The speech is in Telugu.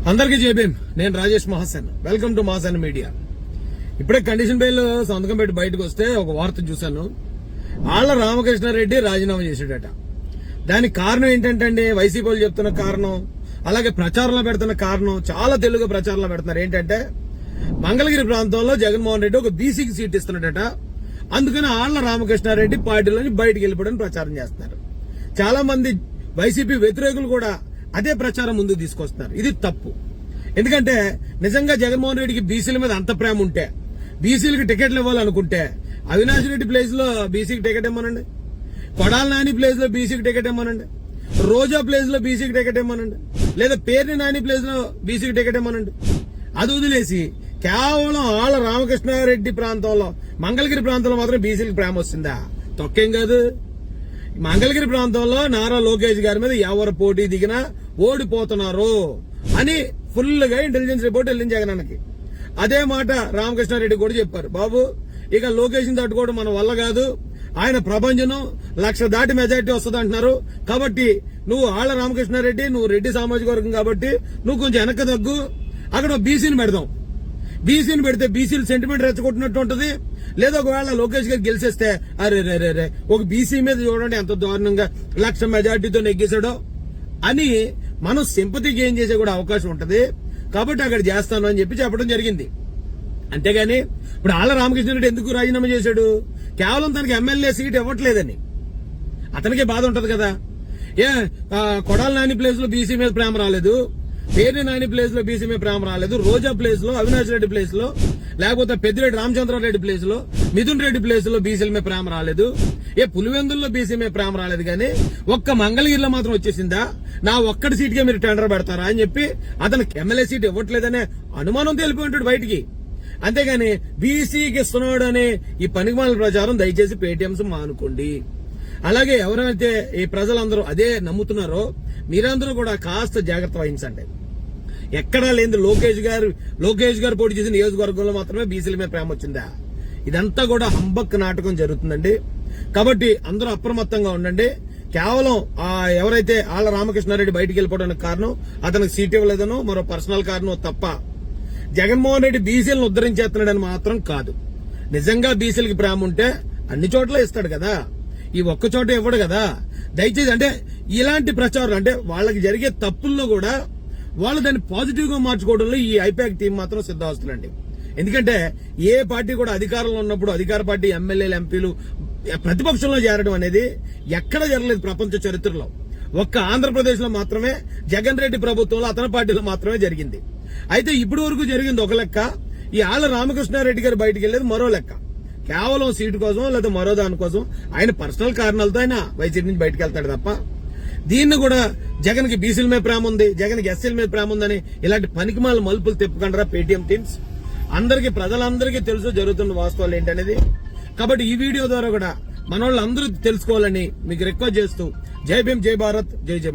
అందరికీ జై భీమ్. నేను Rajesh Mahasen. Welcome to Mahasen media. ఇప్పుడే కండిషన్ బెయిల్ సంతకం పెట్టి బయటకు వస్తే ఒక వార్త చూశాను. ఆళ్ల రామకృష్ణారెడ్డి రాజీనామా చేశాడట. దానికి కారణం ఏంటంటే వైసీపీ వాళ్ళు చెప్తున్న కారణం, అలాగే ప్రచారంలో పెడుతున్న కారణం, చాలా తెలుగుగా ప్రచారంలో పెడుతున్నారు. ఏంటంటే మంగళగిరి ప్రాంతంలో జగన్మోహన్ రెడ్డి ఒక బీసీకి సీట్ ఇస్తున్నాడట. అందుకని ఆళ్ల రామకృష్ణారెడ్డి పార్టీలోని బయటకు వెళ్ళిపోవడానికి ప్రచారం చేస్తున్నారు. చాలా మంది వైసీపీ వ్యతిరేకులు కూడా అదే ప్రచారం ముందుకు తీసుకొస్తున్నారు. ఇది తప్పు. ఎందుకంటే నిజంగా జగన్మోహన్ రెడ్డికి బీసీల మీద అంత ప్రేమ ఉంటే, బీసీలకు టికెట్లు ఇవ్వాలనుకుంటే అవినాష్ రెడ్డి ప్లేస్ లో బీసీకి టికెట్ ఇవ్వమనండి, కొడాల నాని ప్లేస్ లో బీసీకి టికెట్ ఇవ్వమనండి, రోజా ప్లేస్ లో బీసీకి టికెట్ ఇవ్వమనండి, లేదా పేర్ని నాని ప్లేస్ లో బీసీకి టికెట్ ఇవ్వమనండి. అది వదిలేసి కేవలం ఆళ్ల రామకృష్ణారెడ్డి ప్రాంతంలో, మంగళగిరి ప్రాంతంలో మాత్రం బీసీలకు ప్రేమ వస్తుందా? తొక్కేం కాదు. మంగళగిరి ప్రాంతంలో నారా లోకేష్ గారి మీద ఎవరు పోటీ దిగినా ఓడిపోతున్నారు అని ఫుల్ గా ఇంటెలిజెన్స్ రిపోర్ట్ వెళ్ళింది జగనానికి. అదే మాట రామకృష్ణారెడ్డి కూడా చెప్పారు. బాబు, ఇక లోకేష్ ని తట్టుకోవడం మన వల్ల కాదు, ఆయన ప్రభంజనం 1,00,000 దాటి మెజార్టీ వస్తుంది అంటున్నారు. కాబట్టి నువ్వు ఆళ్ల రామకృష్ణారెడ్డి, నువ్వు రెడ్డి సామాజిక వర్గం కాబట్టి నువ్వు కొంచెం వెనక్కి తగ్గు, అక్కడ బీసీని పెడదాం. బీసీని పెడితే బీసీలు సెంటిమెంట్ రెచ్చగొట్టినట్టు ఉంటది. లేదా ఒకవేళ లోకేష్ గారు గెలిచేస్తే అరే రే రే రే ఒక బీసీ మీద చూడండి ఎంత దారుణంగా 1,00,000 మెజార్టీతో నెగ్గేశాడో అని మనం సింపతి గెయిన్ చేసే కూడా అవకాశం ఉంటది. కాబట్టి అక్కడ చేస్తాను అని చెప్పడం జరిగింది. అంతేగాని ఇప్పుడు ఆళ్ల రామకృష్ణారెడ్డి ఎందుకు రాజీనామా చేశాడు? కేవలం తనకి ఎమ్మెల్యే సీట్ ఇవ్వట్లేదని అతనికే బాధ ఉంటది కదా. కొడాల నాని ప్లేస్ లో బీసీ మీద ప్రేమ రాలేదు, పేర్ని నాని ప్లేస్ లో బీసీ మీద ప్రేమ రాలేదు, రోజా ప్లేస్ లో, అవినాష్ రెడ్డి ప్లేస్ లో, లేకపోతే పెద్దిరెడ్డి రామచంద్రారెడ్డి ప్లేస్ లో, మిథున్ రెడ్డి ప్లేస్ లో బీసీల మీద ప్రేమ రాలేదు, పులివెందుల్లో బీసీ మీద ప్రేమ రాలేదు. కానీ ఒక్క మంగళగిరిలో మాత్రం వచ్చేసిందా? నా ఒక్కడి సీట్కే మీరు టెండర్ పెడతారా అని చెప్పి అతనికి ఎమ్మెల్యే సీట్ ఇవ్వట్లేదనే అనుమానం తెలిపోయి ఉంటాడు బయటికి. అంతేగాని బీసీకి ఇస్తున్నాడు అనే ఈ పనికిమాల ప్రచారం దయచేసి పేటీఎంస్ మానుకోండి. అలాగే ఎవరైతే ఈ ప్రజలందరూ అదే నమ్ముతున్నారో మీరందరూ కూడా కాస్త జాగ్రత్త వహించండి. ఎక్కడా లేదు లోకేష్ గారు పోటీ చేసిన నియోజకవర్గంలో మాత్రమే బీసీల మీద ప్రేమ వచ్చిందా? ఇదంతా కూడా హంబక్ నాటకం జరుగుతుందండి. కాబట్టి అందరూ అప్రమత్తంగా ఉండండి. కేవలం ఎవరైతే ఆళ్ల రామకృష్ణారెడ్డి బయటికి వెళ్ళిపోవడానికి కారణం అతనికి సీట్ ఇవ్వలేదనో మరో పర్సనల్ కారణం తప్ప జగన్మోహన్ రెడ్డి బీసీలను ఉద్ధరించేస్తున్నాడని మాత్రం కాదు. నిజంగా బీసీలకి ప్రేమ ఉంటే అన్ని చోట్ల ఇస్తాడు కదా, ఈ ఒక్క చోట ఇవ్వడు కదా. దయచేసి అంటే ఇలాంటి ప్రచారం అంటే వాళ్ళకి జరిగే తప్పుల్లో కూడా వాళ్ళు దాన్ని పాజిటివ్ గా మార్చుకోవడంలో ఈ ఐపాక్ టీం మాత్రం సిద్ధావస్తులండి. ఎందుకంటే ఏ పార్టీ కూడా అధికారంలో ఉన్నప్పుడు అధికార పార్టీ ఎమ్మెల్యేలు, ఎంపీలు ప్రతిపక్షంలో చేరడం అనేది ఎక్కడ జరగలేదు ప్రపంచ చరిత్రలో. ఒక్క ఆంధ్రప్రదేశ్ లో మాత్రమే జగన్ రెడ్డి ప్రభుత్వంలో అతని పార్టీలో మాత్రమే జరిగింది. అయితే ఇప్పటి వరకు జరిగింది ఒక లెక్క, ఈ ఆళ్ల రామకృష్ణారెడ్డి గారు బయటికి వెళ్ళేది మరో లెక్క. కేవలం సీటు కోసం లేదా మరో దానికోసం ఆయన పర్సనల్ కారణాలతో ఆయన వైసీపీ నుంచి బయటకు వెళ్తాడు తప్ప దీన్ని కూడా జగన్ కి బీసీల మీద ప్రేమ ఉంది, జగన్ కి ఎస్సీల మీద ప్రేమ ఉందని ఇలాంటి పనికిమాల మలుపులు తిప్పుకుంటారా పేటీఎం టీమ్స్? అందరికీ ప్రజలందరికీ తెలుసు జరుగుతున్న వాస్తవాలు ఏంటనేది. కాబట్టి ఈ వీడియో ద్వారా కూడా మన వాళ్ళందరూ తెలుసుకోవాలని మీకు రిక్వెస్ట్ చేస్తూ జై భీమ్, జై భారత్, జై జై.